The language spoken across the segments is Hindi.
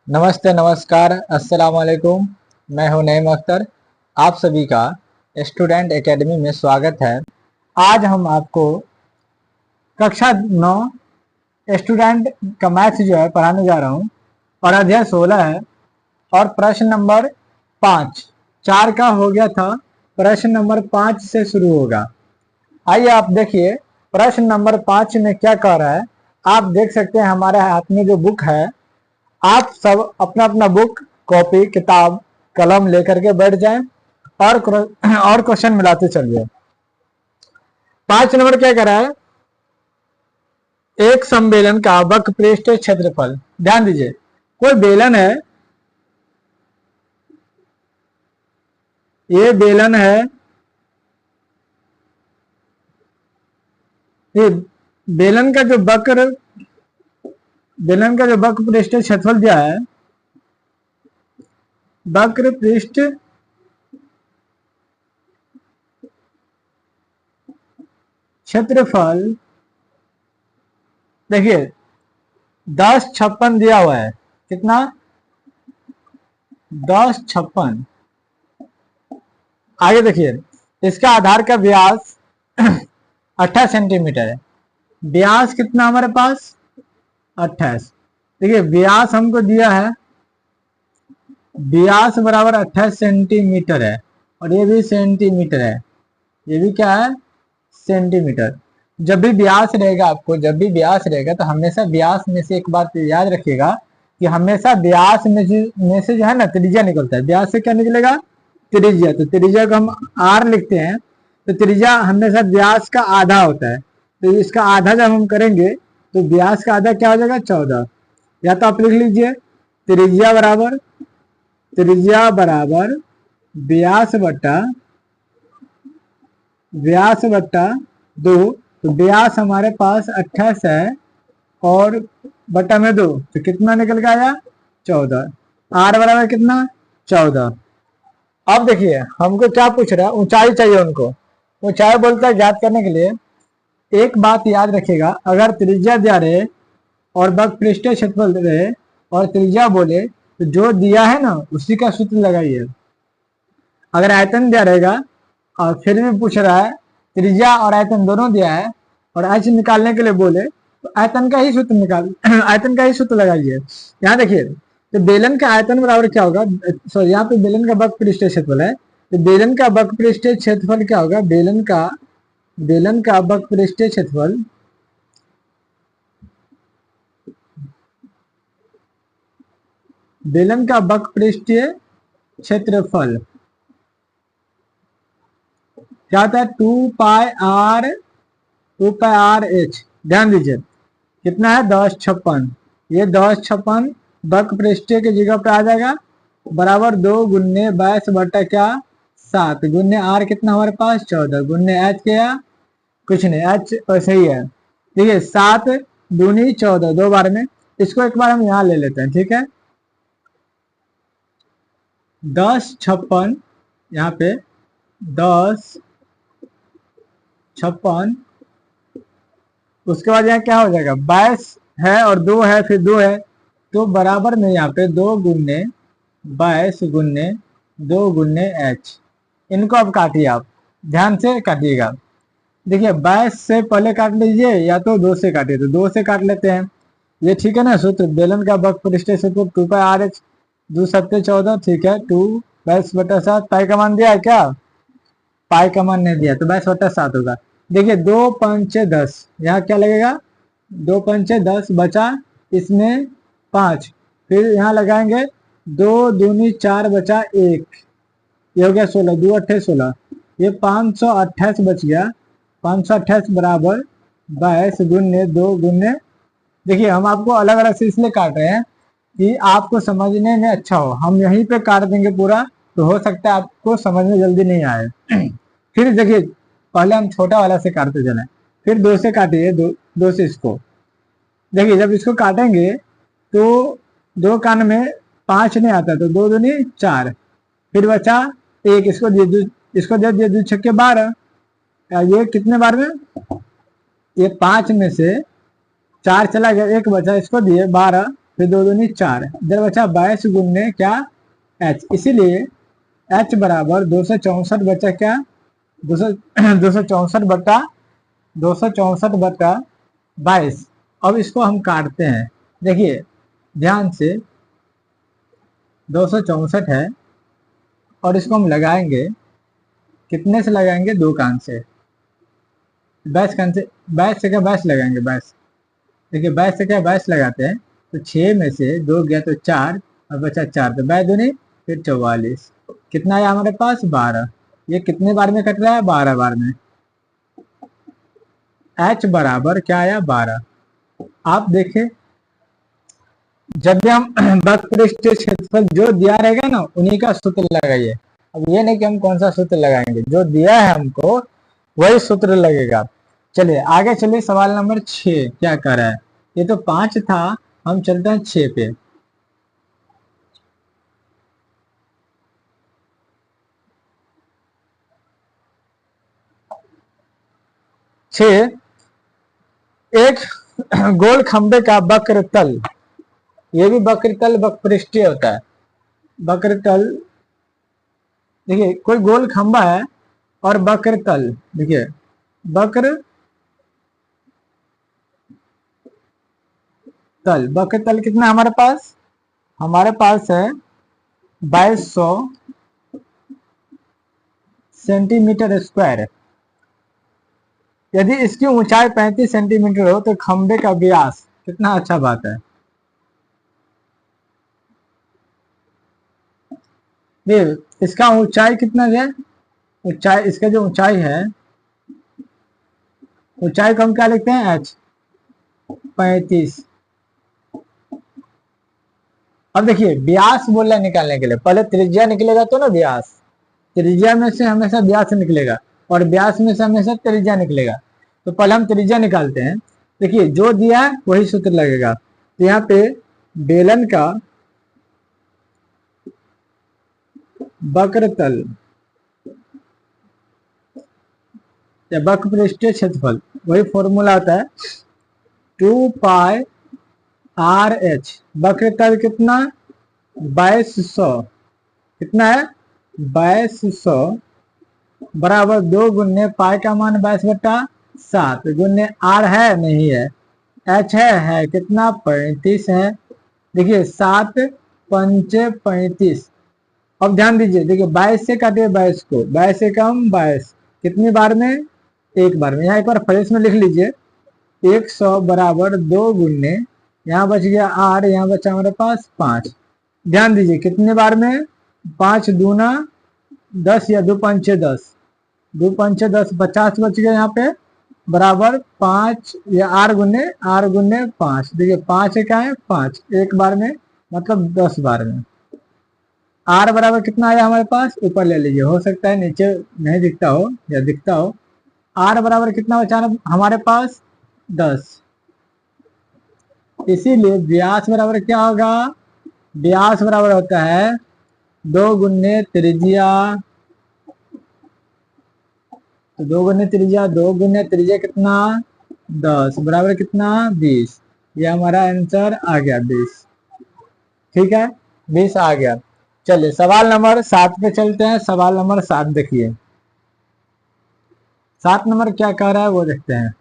नमस्ते नमस्कार अस्सलाम वालेकुम। मैं हूं नईम अख्तर। आप सभी का स्टूडेंट एकेडमी में स्वागत है। आज हम आपको कक्षा 9 स्टूडेंट का मैथ्स जो है पढ़ाने जा रहा हूं और अध्याय 16 है और प्रश्न नंबर 5 4 का हो गया था। प्रश्न नंबर 5 से शुरू होगा। आइए आप देखिए प्रश्न नंबर 5 में क्या कह रहा है। आप देख सकते हैं हमारे हाथ में जो बुक है। आप सब अपना अपना बुक कॉपी किताब कलम लेकर के बैठ जाएं और क्वेश्चन मिलाते चलिए। 5 नंबर क्या कर रहा है, एक समबेलन का वक्रपृष्ठ क्षेत्रफल। ध्यान दीजिए, कोई बेलन है, ये बेलन है, ये बेलन का जो वक्रपृष्ठ क्षेत्रफल दिया है, वक्रपृष्ठ क्षेत्रफल देखिए 1056 दिया हुआ है। कितना? 1056। आगे देखिए, इसका आधार का व्यास 28 सेंटीमीटर है। व्यास कितना हमारे पास? 28। देखिए व्यास हमको दिया है, व्यास बराबर 28 सेंटीमीटर है और ये भी सेंटीमीटर है, ये भी क्या है? सेंटीमीटर। जब भी व्यास रहेगा, आपको जब भी व्यास रहेगा तो हमेशा व्यास में से एक बात याद रखिएगा कि हमेशा व्यास में से जो है ना त्रिज्या निकलता है। व्यास से क्या निकलेगा? त्रिज्या। तो त्रिज्या को हम आर लिखते हैं, तो त्रिज्या हमेशा व्यास का आधा होता है। तो इसका आधा जब हम करेंगे तो व्यास का आधा क्या हो जाएगा? 14। या तो आप लिख लीजिए त्रिज्या बराबर व्यास बट्टा 2। तो व्यास हमारे पास 28 है और बटा में 2, तो कितना निकल के आया? 14। आर बराबर कितना? 14। अब देखिए हमको क्या पूछ रहा है, ऊंचाई चाहिए उनको। ऊंचाई बोलता है ज्ञात करने के लिए एक बात याद रखिएगा, अगर त्रिज्या दिया रहे और वक्रपृष्ठ क्षेत्रफल रहे और त्रिज्या बोले तो जो दिया है ना उसी का सूत्र लगाइए। अगर आयतन दिया रहेगा और फिर भी पूछ रहा है त्रिज्या और आयतन दोनों दिया है और एच निकालने के लिए बोले तो आयतन का ही सूत्र आयतन का ही सूत्र लगाइए। यहाँ देखिए, तो बेलन का आयतन बराबर क्या होगा? सॉरी, यहाँ पे बेलन का वक्रपृष्ठ क्षेत्रफल है, तो बेलन का वक्रपृष्ठ क्षेत्रफल क्या होगा? बेलन का वक्रपृष्ठ क्षेत्रफल क्या होता है? 2πr/h। ध्यान दीजिए कितना है? 1056। ये 1056 वक्रपृष्ठ के जगह पर आ जाएगा बराबर 2 गुन्ने 22 बटा क्या? 7 गुन्ने आर कितना हमारे पास? 14 गुन्ने एच क्या? कुछ नहीं, एच वैसे ही है। ठीक है, 7 दूनी 14 दो बार में। इसको एक बार हम यहाँ ले लेते हैं, ठीक है। 1056 यहाँ पे 1056, उसके बाद यहाँ क्या हो जाएगा? 22 है और 2 है, फिर 2 है, तो बराबर में यहाँ पे 2 गुन्ने 22 गुन्ने 2 गुन्ने एच। इनको अब काटिए, आप ध्यान से काटिएगा। देखिए 22 से पहले काट लीजिए या तो 2 से काटिए, तो 2 से काट लेते हैं। ये ठीक है ना सूत्र? बेलन का वक्रपृष्ठ क्षेत्रफल 2πr/h 2 7 14। ठीक है, 2 22 बटा 7। पाई का मान दिया है क्या? पाई का मान नहीं दिया, तो 22 बटा 7 होगा। देखिए 2 5 10, यहाँ क्या लगेगा? 2 5 10 बचा इसमें 5, फिर यहाँ लगाएंगे 2 दूनी 4 बचा 1, ये हो गया 16, 2 8 16, ये 528 बच गया। 528 बराबर 22 गुन्ने 2 गुन्ने। देखिए हम आपको अलग अलग से इसलिए काट रहे हैं कि आपको समझने में अच्छा हो। हम यहीं पे काट देंगे पूरा तो हो सकता है आपको समझ में जल्दी नहीं आए। फिर देखिए पहले हम छोटा वाला से काटते चले, फिर 2 से काटिए, 2 से इसको। देखिए जब इसको काटेंगे तो 2 कान में 5 नहीं आता, तो 2 दूनी 4, फिर बचा 1, इसको दे दिए 2 छक्के 12। ये कितने बार में? ये 5 में से 4 चला गया, 1 बचा, इसको दिए 12, फिर दो दूनी 4, इधर बचा 22 गुन्ने क्या h, इसीलिए h बराबर 264 बचा क्या 264 बटा 22। अब इसको हम काटते हैं, देखिए ध्यान से 264 है और इसको हम लगाएंगे, कितने से लगाएंगे 2 कान से, 22 कान से, 22 से क्या 22 लगाएंगे 22, देखिए 22 से क्या 22 लगाते हैं तो 6 में से 2 गया तो 4 और बचा 4, तो 22 दूनी फिर 44, कितना आया हमारे पास 12। ये कितने बार में कट रहा है 12 बार में, h बराबर क्या आया 12। आप देखें जब भी हम वक्रपृष्ठीय क्षेत्रफल जो दिया रहेगा ना उन्हीं का सूत्र लगाइए। अब ये नहीं कि हम कौन सा सूत्र लगाएंगे, जो दिया है हमको वही सूत्र लगेगा। चलिए आगे चलिए, सवाल नंबर 6 क्या कर रहा है, ये तो 5 था, हम चलते हैं 6 पे। एक गोल खंबे का वक्र तल, ये भी वक्र तल वक्रपृष्ठीय होता है। वक्र तल देखिए कोई गोल खंबा है और वक्र तल, देखिए वक्र तल, वक्र तल कितना हमारे पास, हमारे पास है 2200 सेंटीमीटर स्क्वायर। यदि इसकी ऊंचाई 35 सेंटीमीटर हो तो खंबे का व्यास कितना, अच्छा बात है। ये इसका ऊंचाई कितना है, ऊंचाई इसका जो ऊंचाई है, ऊंचाई को हम क्या लिखते हैं h 35। अब देखिए व्यास बोल रहा है निकालने के लिए, पहले त्रिज्या निकलेगा तो ना व्यास, त्रिज्या में से हमेशा व्यास निकलेगा और व्यास में से हमेशा त्रिज्या निकलेगा। तो पहले हम त्रिज्या निकालते हैं, देखिए जो दिया है वही सूत्र लगेगा। तो यहाँ पे बेलन का वक्र तल या वक्रपृष्ठीय क्षेत्रफल, वही फॉर्मूला आता है 2 पाई आर एच। वक्र तल कितना 2200, कितना है 2200 बराबर 2 गुन्ने पाई का मान 22/7 गुन्ने आर है नहीं है, एच है कितना 35 है। देखिए 7 पंचे 35। अब ध्यान दीजिए, देखिए 22 से काटिए 22 को, 22 से कम 22, कितनी बार में, एक बार में। यहाँ एक बार फ्रेश में लिख लीजिए 100 बराबर 2 गुन्ने, यहाँ बच गया 8, यहाँ बचा हमारे पास 5। ध्यान दीजिए कितने बार में, 5 दूना 10 या 2 पंचे 10, 2 पंचे 10, 50 बच गया यहाँ पे, बराबर 5 या 8 गुन्ने 5। देखिए 5 क्या है 5, एक बार में मतलब 10 बार में। आर बराबर कितना आया हमारे पास, ऊपर ले लीजिए, हो सकता है नीचे नहीं दिखता हो या दिखता हो। आर बराबर कितना बचा हमारे पास 10, इसीलिए व्यास बराबर क्या होगा, व्यास बराबर होता है 2 गुन्ने त्रिज्या, तो 2 गुन्ने त्रिज्या, 2 गुन्ने त्रिज्या कितना 10 बराबर कितना 20। ये हमारा आंसर आ गया 20, ठीक है 20 आ गया। चलिए सवाल नंबर 7 पे चलते हैं। सवाल नंबर 7 देखिए, 7 नंबर क्या कह रहा है वो देखते हैं।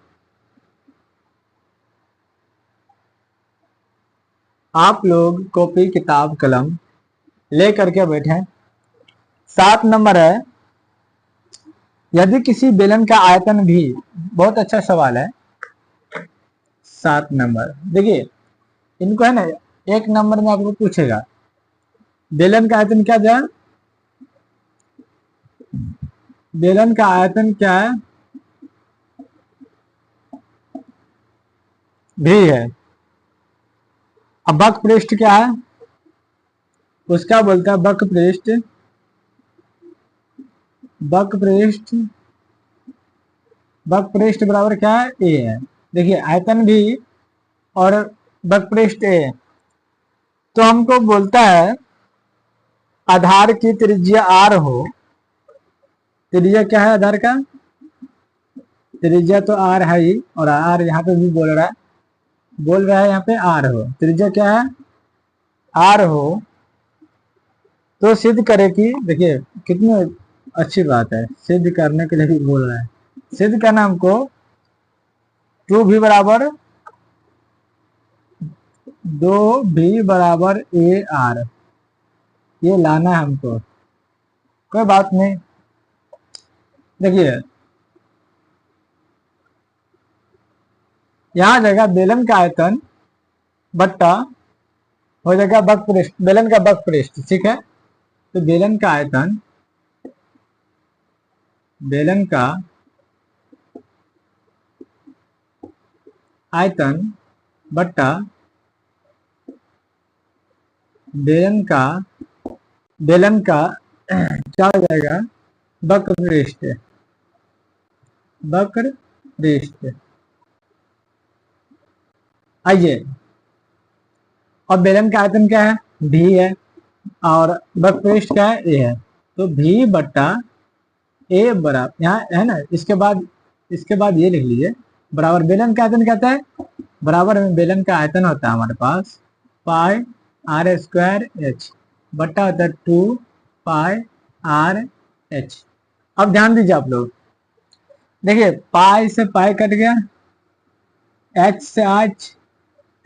आप लोग कॉपी किताब कलम ले करके बैठे। 7 नंबर है, यदि किसी बेलन का आयतन भी, बहुत अच्छा सवाल है 7 नंबर। देखिए इनको है ना 1 नंबर में आपको पूछेगा बेलन का आयतन क्या दिया, बेलन का आयतन क्या है भी है। अब वक्रपृष्ठ क्या है, उसका बोलता है वक्रपृष्ठ, वक्रपृष्ठ वक्रपृष्ठ बराबर क्या है ए है। देखिए आयतन भी और वक्रपृष्ठ ए, तो हमको बोलता है आधार की त्रिज्या आर हो, त्रिज्या क्या है आधार का, त्रिज्या तो आर है ही, और आर यहाँ पे भी बोल रहा है यहाँ पे आर हो, त्रिज्या क्या है आर हो तो सिद्ध करे कि, देखिए कितनी अच्छी बात है, सिद्ध करने के लिए भी बोल रहा है। सिद्ध करना हमको 2v बराबर 2v बराबर ए आर, ये लाना है हमको। कोई बात नहीं, देखिए यहाँ जाएगा बेलन का आयतन बट्टा हो जाएगा वक्र पृष्ठ, बेलन का वक्र पृष्ठ, ठीक है। तो बेलन का आयतन, बेलन का आयतन बट्टा बेलन का क्या हो जाएगा, वक्र पृष्ठ, वक्र पृष्ठ। आइए, और बेलन का आयतन क्या है, भी है, और वक्र पृष्ठ क्या है, ए है। तो भी बट्टा ए बराबर, यहाँ है ना, इसके बाद ये लिख लीजिए, बराबर बेलन का आयतन कहता है, बराबर में बेलन का आयतन होता है हमारे पास पाई आर स्क्वायर एच बट्टा होता है 2 पाई आर एच। अब ध्यान दीजिए आप लोग, देखिए पाई से पाई कट गया, एच से एच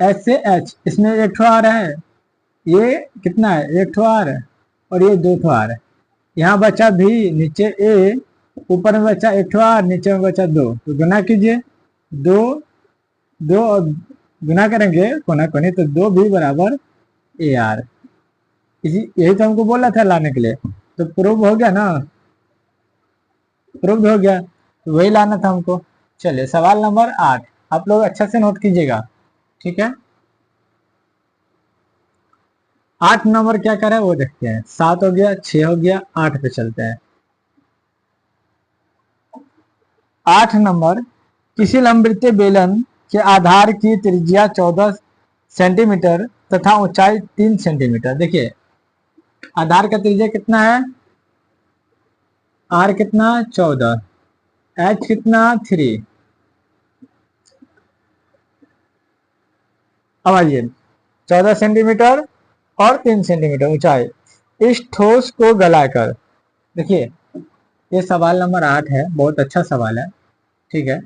से एच, इसमें एक ठो आर है, ये कितना है, एक ठो आर है, और ये दो ठो आर है। यहाँ बचा भी, नीचे ए, ऊपर में बचा एक ठो आर, नीचे में बचा दो, तो गुना कीजिए, दो दो और गुना करेंगे कोना कोनी, तो 2v बराबर ए आर। यही तो हमको बोला था लाने के लिए, तो प्रूव हो गया ना, प्रूव हो गया, तो वही लाना था हमको। चलिए सवाल नंबर 8, आप लोग अच्छा से नोट कीजिएगा, ठीक है। 8 नंबर क्या करे वो देखते हैं, 7 हो गया, 6 हो गया, 8 पे चलते हैं। 8 नंबर, किसी लंबवृत्तीय बेलन के आधार की त्रिज्या 14 सेंटीमीटर तथा ऊंचाई 3 सेंटीमीटर। देखिए आधार का त्रिज्या कितना है, आर कितना 14, एच कितना 3। अब आइए 14 सेंटीमीटर और 3 सेंटीमीटर ऊंचाई, इस ठोस को गलाकर, देखिए ये सवाल नंबर 8 है, बहुत अच्छा सवाल है, ठीक है।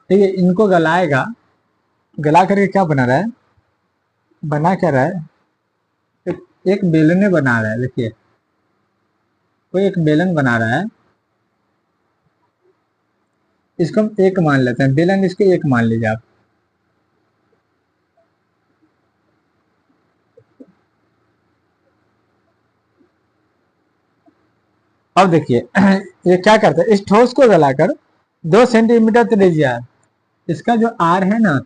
ठीक है, इनको गलाएगा, गला करके क्या बना रहा है, बना क्या रहा है, एक बेलने बना रहा है। देखिए कोई एक बेलन बना रहा है, इसको हम एक मान लेते हैं, बेलन इसको एक मान लीजिए आप। अब देखिए ये क्या करता है, इस ठोस को गलाकर 2 सेंटीमीटर त्रिज्या, इसका जो आर है ना,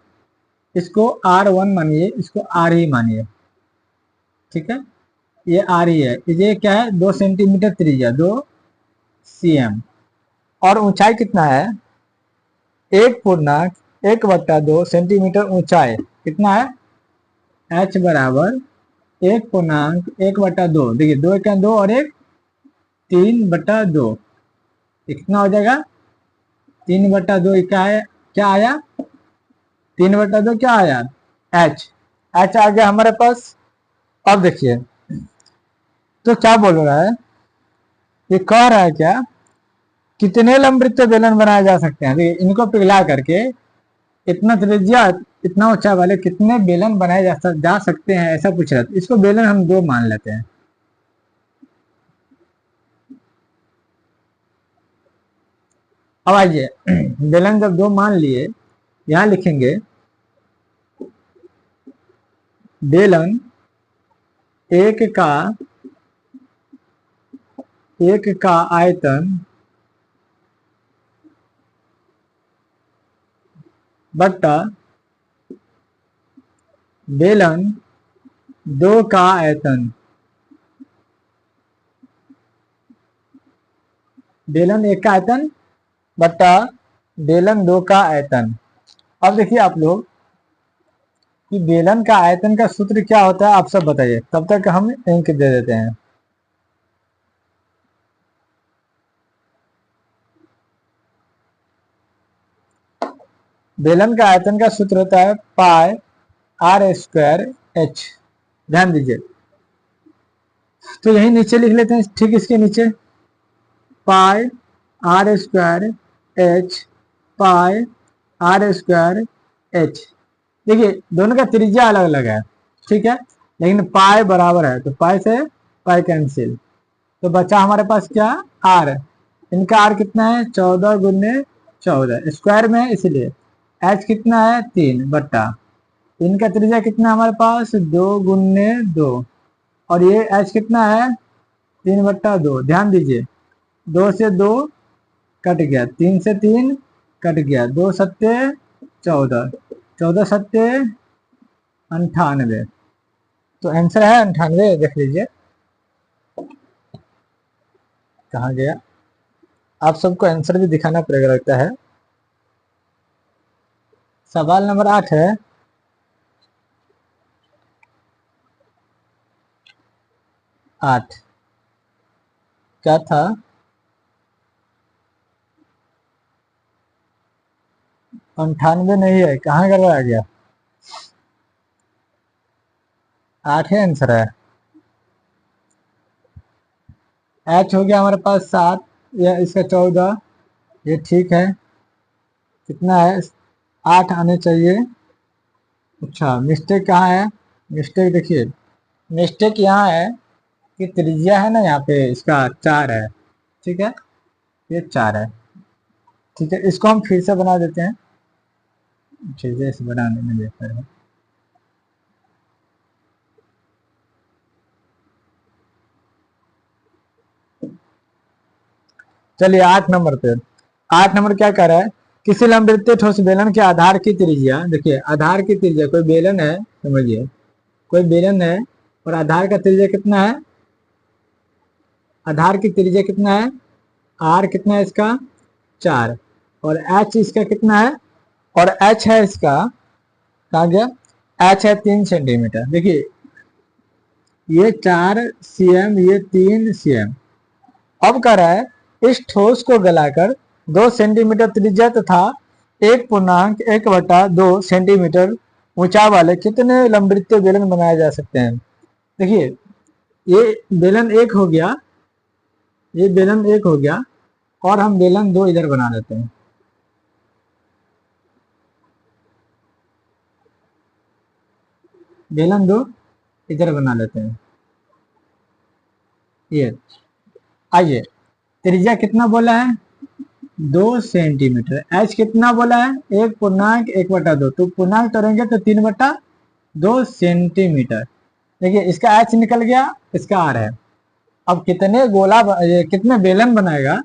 इसको R1 मानिए, इसको आर ही मानिए, ठीक है, ये आर ही है, ये क्या है 2 सेंटीमीटर त्रिज्या, 2 cm, और ऊंचाई कितना है 1.1/2 सेंटीमीटर ऊंचाई, कितना है h बराबर 1.1/2, देखिए 2 क्या 2 और 1 3/2, कितना हो जाएगा 3/2, क्या है, क्या आया 3/2, क्या आया h आ गया हमारे पास। अब देखिए तो क्या बोल रहा है, ये कह रहा है क्या, कितने लंबवृत्तीय बेलन बनाए जा सकते हैं, देखिए इनको पिघला करके इतना त्रिज्या इतना ऊंचाई वाले कितने बेलन बनाए जा सकते हैं, ऐसा पूछ रहा है। इसको बेलन हम 2 मान लेते हैं। अब आइए बेलन जब 2 मान लिए, यहां लिखेंगे बेलन एक का आयतन बट्टा बेलन 2 का आयतन, बेलन 1 का आयतन बट्टा बेलन 2 का आयतन। अब देखिए आप लोग कि बेलन का आयतन का सूत्र क्या होता है, आप सब बताइए, तब तक हम अंक दे देते हैं। बेलन का आयतन का सूत्र होता है पाई आर स्क्वायर एच। ध्यान दीजिए, तो यही नीचे लिख लेते हैं, ठीक इसके नीचे pi R square H, pi R square H. देखिए दोनों का त्रिज्या अलग अलग है, ठीक है, लेकिन पाई बराबर है, तो पाई से पाई कैंसिल, तो बचा हमारे पास क्या, आर। इनका आर कितना है, 14 गुने 14 स्क्वायर में है इसलिए। एच कितना है, 3 बट्टा, इनका त्रिज्या कितना है हमारे पास, 2 गुने 2, और ये एच कितना है, 3 बट्टा 2। ध्यान दीजिए, 2 से 2 कट गया, 3 से 3 कट गया, 2 सत्ते 14, 14 सत्ते 98, तो आंसर है 98। देख लीजिए कहाँ गया, आप सबको आंसर भी दिखाना पड़ेगा लगता है। सवाल नंबर 8 है, 8 क्या था, अंठानवे नहीं है, कहाँ गड़बड़ा गया, 8 है आंसर है। एच हो गया हमारे पास 7, या इसका 14, ये ठीक है, कितना है, 8 आने चाहिए। अच्छा मिस्टेक कहाँ है, मिस्टेक देखिए, मिस्टेक यहाँ है कि त्रिज्या है ना यहाँ पे इसका 4 है, ठीक है, ये 4 है, ठीक है, इसको हम फिर से बना देते हैं, फिर से इसे बनाने में बेहतर है। चलिए 8 नंबर पे, 8 नंबर क्या कर रहा है, किसी लंबवृत्तीय ठोस बेलन के आधार की त्रिज्या, देखिए आधार की त्रिज्या, कोई बेलन है, समझिए कोई बेलन है और आधार का त्रिज्या कितना है, आधार की त्रिज्या कितना है, आर कितना है इसका 4, और एच इसका कितना है, और एच है इसका, कहा गया, एच है 3 सेंटीमीटर। देखिए ये 4 cm, ये 3 cm। अब कह रहा है इस ठोस को गलाकर 2 सेंटीमीटर त्रिज्या तथा 1.1/2 सेंटीमीटर ऊंचाई वाले कितने लंबवृत्तीय बेलन बनाए जा सकते हैं। देखिए ये बेलन एक हो गया, ये बेलन एक हो गया, और हम बेलन 2 इधर बना लेते हैं, बेलन 2 इधर बना लेते हैं। ये आइए, त्रिज्या कितना बोला है, 2 सेंटीमीटर, एच कितना बोला है, 1.1/2, तो पूर्णांक करेंगे तो 3/2 सेंटीमीटर। देखिए इसका एच निकल गया, इसका आर है। अब कितने गोला कितने बेलन बनाएगा,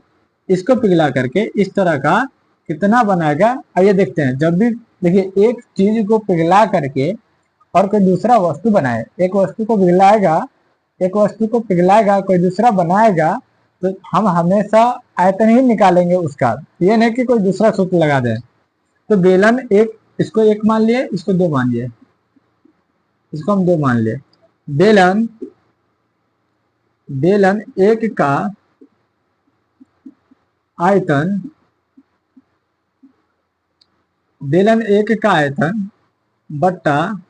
इसको पिघला करके इस तरह का कितना बनाएगा, आइए देखते हैं। जब भी देखिए एक चीज को पिघला करके और कोई दूसरा वस्तु बनाए, एक वस्तु को पिघलाएगा, एक वस्तु को पिघलाएगा, कोई दूसरा बनाएगा, तो हम हमेशा आयतन ही निकालेंगे उसका, ये नहीं कि कोई दूसरा सूत्र लगा दें। तो बेलन एक, इसको 1 मान लिए, इसको 2 मान लिए, इसको हम 2 मान लिए। बेलन बेलन एक का आयतन, बेलन एक का आयतन बट्टा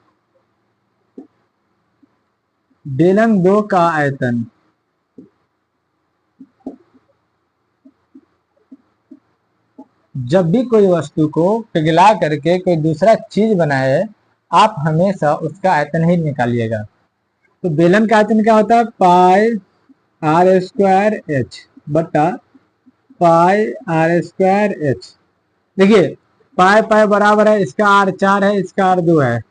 बेलन 2 का आयतन, जब भी कोई वस्तु को पिघला करके कोई दूसरा चीज बनाए, आप हमेशा उसका आयतन ही निकालिएगा। तो बेलन का आयतन क्या होता है, पाई आर स्क्वायर एच बट्टा पाई आर स्क्वायर एच। देखिए पाई पाई बराबर है, इसका आर 4 है, इसका आर 2 है,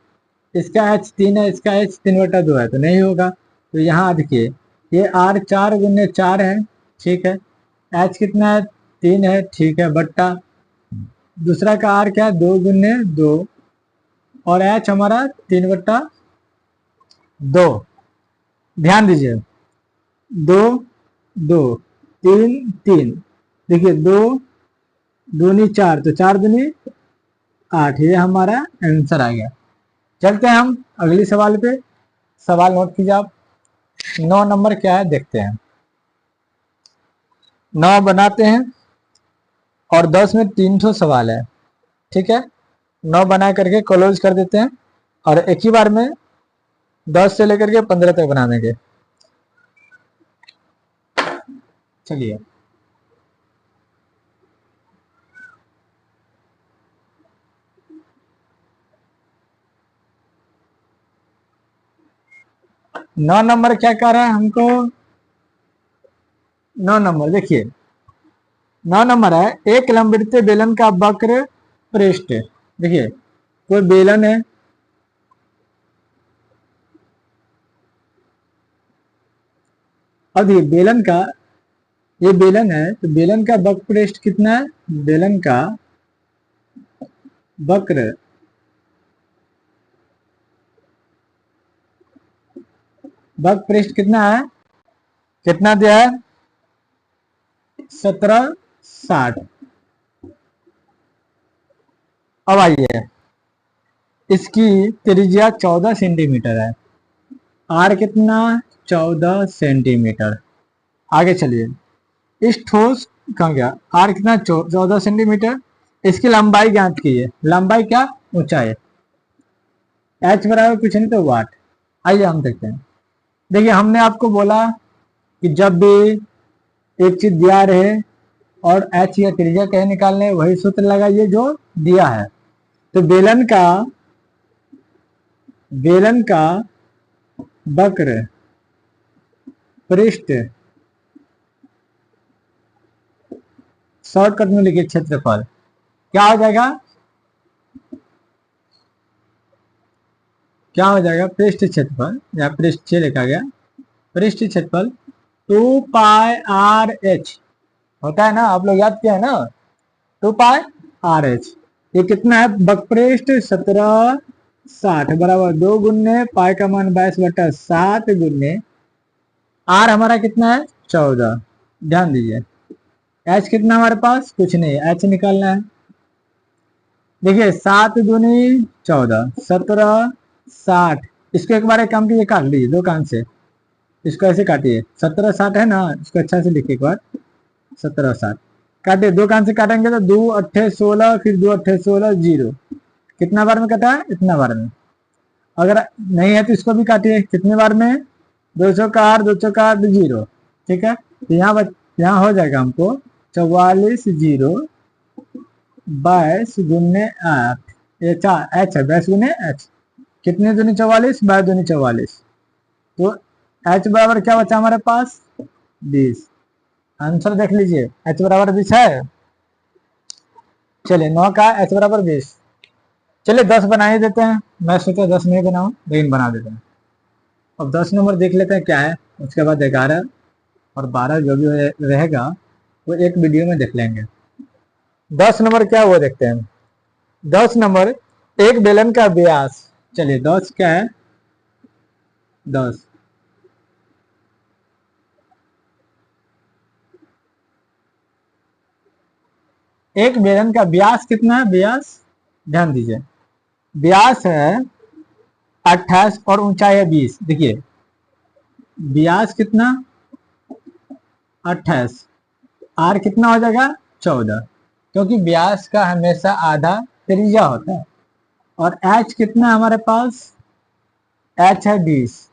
इसका एच 3 है, इसका एच 3/2 है, तो नहीं होगा। तो यहाँ देखिए ये आर 4 गुने 4 है, ठीक है, एच कितना है 3 है, ठीक है, बट्टा दूसरा का आर क्या है 2 गुने 2, और एच हमारा 3/2। ध्यान दीजिए 2 2 3 3, देखिए 2 दूनी 4, तो 4 दूनी 8, ये हमारा आंसर आ गया। चलते हैं हम अगली सवाल पे, सवाल नोट कीजिए आप। 9 नंबर क्या है देखते हैं, 9 बनाते हैं और 10 में 3 सवाल है, ठीक है, 9 बना करके क्लोज कर देते हैं। और एक ही बार में 10 से लेकर के 15 तक बना देंगे। चलिए, नौ नंबर क्या कह रहा है हमको? 9 नंबर देखिए, 9 नंबर है एक लंबवृत्तीय बेलन का वक्र पृष्ठ। देखिए, कोई बेलन है, अब ये बेलन का, ये बेलन है, तो बेलन का वक्र पृष्ठ कितना है? बेलन का वक्र पृष्ठ कितना है? कितना दिया है? 1760। अब आइए, इसकी त्रिज्या 14 सेंटीमीटर है। आर कितना? 14 सेंटीमीटर। आगे चलिए, इस ठोस कहाँ गया? आर कितना? 14 सेंटीमीटर। इसकी लंबाई ज्ञात कीजिए। लंबाई क्या? ऊंचाई। एच बराबर कुछ नहीं तो वाट। आइए हम देखते हैं। देखिए, हमने आपको बोला कि जब भी एक चीज दिया रहे और एच या त्रिज्या कहे निकालने, वही सूत्र लगाइए जो दिया है। तो बेलन का वक्र पृष्ठ, शॉर्टकट में लिखिए क्षेत्रफल। क्या हो जाएगा? क्या हो जाएगा? पृष्ठ क्षेत्रफल, या पृष्ठ लिखा गया, पृष्ठ क्षेत्रफल 2 पाई आर एच होता है ना, आप लोग याद किया है ना, 2 पाई आर एच। ये कितना है? वक्रपृष्ठ 1760 बराबर 2 गुने पाई का मान 22/7 गुने आर हमारा कितना है? 14। ध्यान दीजिए, एच कितना हमारे पास? कुछ नहीं, एच निकालना है। देखिए, 7 दूनी 14, 1760। इसको एक बार एक काम कीजिए, काट लीजिए दो कान से, इसको ऐसे काटिए। 1760 है ना, इसको अच्छा से लिखिए एक बार। 1760 काटे, दो कान से काटेंगे तो 2 अट्ठे 16, फिर 2 अट्ठे 16, 0। कितना बार में कटा है? इतना बार में। अगर नहीं है तो इसको भी काटिए। कितने बार में? 200 का 8, 200 का 8, 0। ठीक है, तो यहाँ हो जाएगा हमको 44 0 22 गुने 8, ये 4 एच है, 22 गुने एच। कितने दूनी 44? 22 दूनी 44। तो एच बराबर क्या बचा हमारे पास? 20। आंसर देख लीजिए, एच बराबर 20 है। चलिए, 9 का एच बराबर 20। चलिए 10 बना ही देते हैं। मैं सोचा 10 नहीं बनाऊं, लेकिन बना देते हैं। अब 10 नंबर देख लेते हैं क्या है, उसके बाद 11 और 12 जो भी रहेगा वो एक वीडियो में देख लेंगे। 10 नंबर क्या वो देखते हैं। 10 नंबर एक बेलन का व्यास। चलिए 10 क्या है? 10 एक बेलन का व्यास कितना है? व्यास ध्यान दीजिए, व्यास है 28 और ऊंचाई है 20। देखिए, व्यास कितना? 28, आर कितना हो जाएगा? 14, क्योंकि व्यास का हमेशा आधा त्रिज्या होता है। और एच कितना है हमारे पास? एच है 20।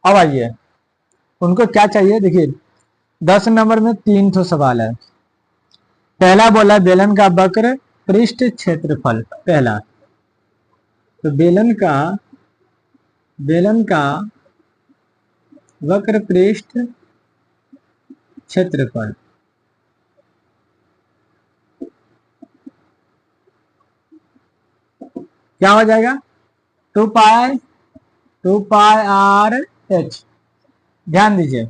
अब आइए, उनको क्या चाहिए? देखिए, 10 नंबर में 3 ठो सवाल है। पहला बोला बेलन का वक्र पृष्ठ क्षेत्रफल। पहला तो बेलन का वक्र पृष्ठ क्षेत्रफल क्या हो जाएगा? 2 पाई आर एच। ध्यान दीजिए,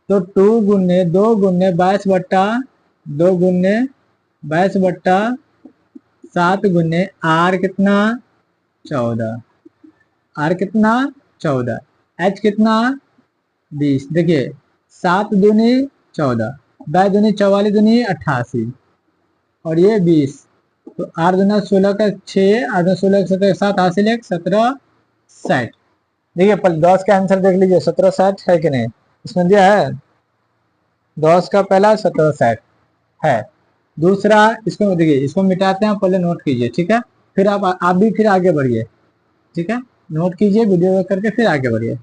तो 2 गुने 2 गुने 22/2 गुने 22/7 गुने आर कितना? 14। आर कितना? 14। एच कितना? 20। देखिए, 7 दूनी 14, 22 दूनी 44 दूनी 88 और ये 20। तो 8 दूना 16 का 6, 8 दूना 16 का 17, 7 हासिल 1, 1760। देखिए, 10 का आंसर देख लीजिए, 1760 है कि नहीं? इसमें दिया है 10 का पहला 1760 है। दूसरा, इसको देखिए, इसको मिटाते हैं, पहले नोट कीजिए, ठीक है। फिर आप भी फिर आगे बढ़िए, ठीक है। नोट कीजिए वीडियो करके, फिर आगे बढ़िए।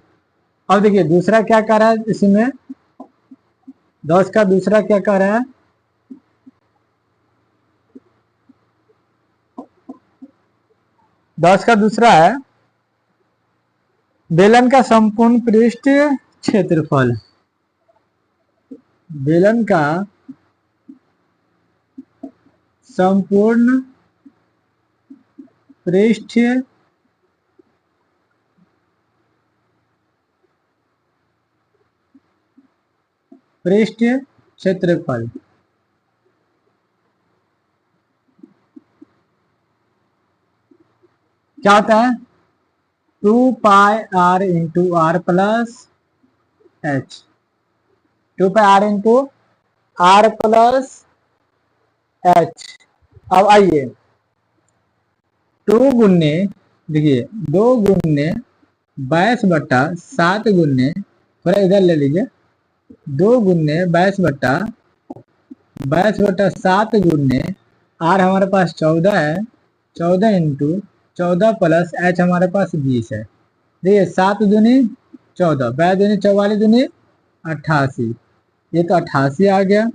अब देखिए दूसरा क्या कह रहा है इसमें, 10 का दूसरा क्या कह रहा है, 10 का दूसरा है बेलन का संपूर्ण पृष्ठ क्षेत्रफल। बेलन का संपूर्ण पृष्ठ क्षेत्रफल। क्या होता है, 2πr into r plus h, 2πr into r plus h. अब आइए 2 गुन्ने, देखिए 2 गुन्ने 22/7 गुन्ने, थोड़ा इधर ले लीजिए, 2 गुन्ने 22/7 गुन्ने आर हमारे पास 14 है, 14 इंटू 14 प्लस एच हमारे पास 20 है। देखिए 7 दूनी 14, 22 दूनी 44 दूनी 88, ये तो 88 आ गया,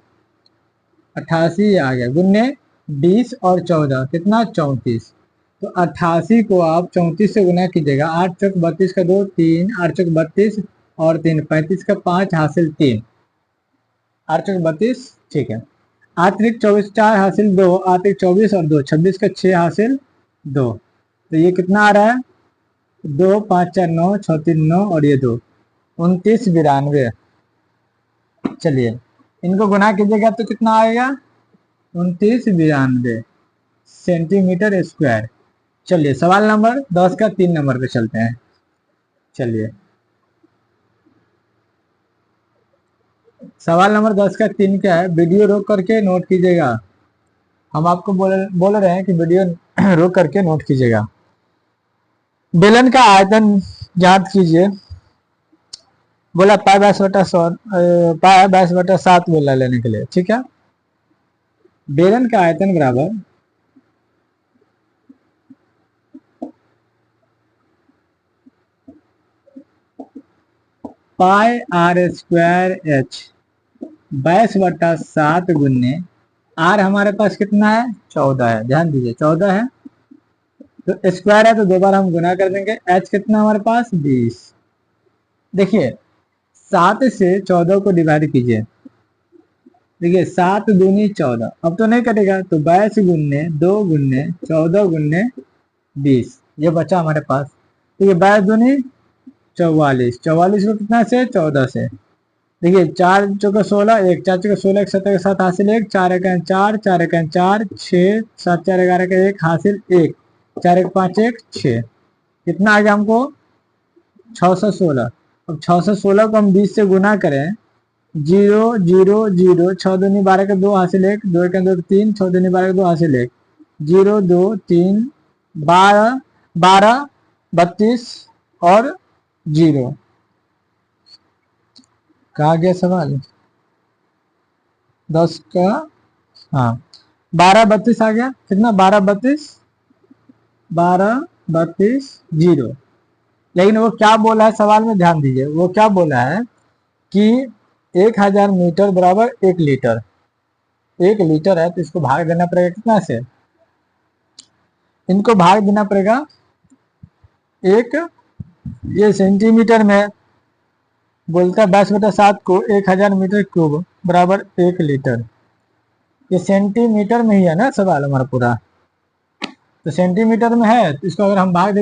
88 आ गया, गुन्ने 20 और 14 कितना 34। तो 88 को आप 34 से गुना कीजिएगा, 8 चौक 32 का 2 3, 8 चौक 32 और 3 35 का 5 हासिल 3, 8 चौक 32, ठीक है। 8 त्रिक 24 4 हासिल 2, 8 एक 24 और 2 26 का 6 हासिल 2, तो ये कितना आ रहा है 2 5 4 9 6 3 9 और ये 2 29 92। चलिए इनको गुना कीजिएगा तो कितना आएगा 29 92 सेंटीमीटर स्क्वायर। चलिए सवाल नंबर 10 का 3 नंबर पे चलते हैं। चलिए सवाल नंबर 10 का 3 क्या है, वीडियो रोक करके नोट कीजिएगा। हम आपको बोल रहे हैं कि वीडियो रोक करके नोट कीजिएगा। बेलन का आयतन ज्ञात कीजिए, बोला पाई 22/7 बोला लेने के लिए, ठीक है। बेलन का आयतन बराबर पाई आर स्क्वायर एच 22/7 गुन्ने आर हमारे पास कितना है 14 है, ध्यान दीजिए 14 है, तो स्क्वायर है तो 2 बार हम गुना कर देंगे, एच कितना हमारे पास 20। देखिए 7 से 14 को डिवाइड कीजिए, देखिए 7 दूनी 14, अब तो नहीं कटेगा, तो 22 गुन्ने 2 गुन्ने 14 गुन्ने 20, ये बचा हमारे पास। तो ये 22 दूनी 44, 44 को कितना से 14 से, देखिए 4 चौका 16, 1 4 चौका 16, 7 के साथ हासिल 1, 4 एक 4, 4 एक 4, 6 7 4 11 का 1 हासिल 1, 4 1 5 1 6, कितना आ गया हमको 616। अब 616 को हम 20 से गुना करें, 0 0 0, 6 दूनी 12 का 2 हासिल 1, 2 एक 2 3, 6 दूनी 12 का 2 हासिल 1, 0 2 3 12 12 32 और 0। कहा गया सवाल 10 का, हाँ 12 32 आ गया, कितना 12 32 12 32 0। लेकिन वो क्या बोला है सवाल में, ध्यान दीजिए, वो क्या बोला है कि 1000 मीटर बराबर 1 लीटर, 1 लीटर है तो इसको भाग देना पड़ेगा कितना से, इनको भाग देना पड़ेगा एक, ये सेंटीमीटर में बोलता है 22/7 को 1000 मीटर क्यूब बराबर 1 लीटर, ये सेंटीमीटर में ही है ना सवाल हमारा पूरा, तो सेंटीमीटर में है तो इसको अगर हम भाग दे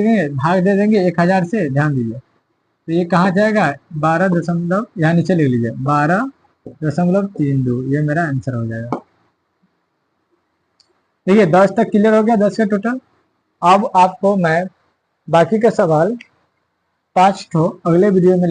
देंगे 1000 से, ध्यान दीजिए, तो ये कहाँ जाएगा 12 दशमलव, यहाँ नीचे लिख लीजिए 12.32, ये मेरा आंसर हो जाएगा। देखिए 10 तक क्लियर हो गया, 10 का टोटल। अब आपको मैं बाकी का सवाल 5 ठो अगले वीडियो में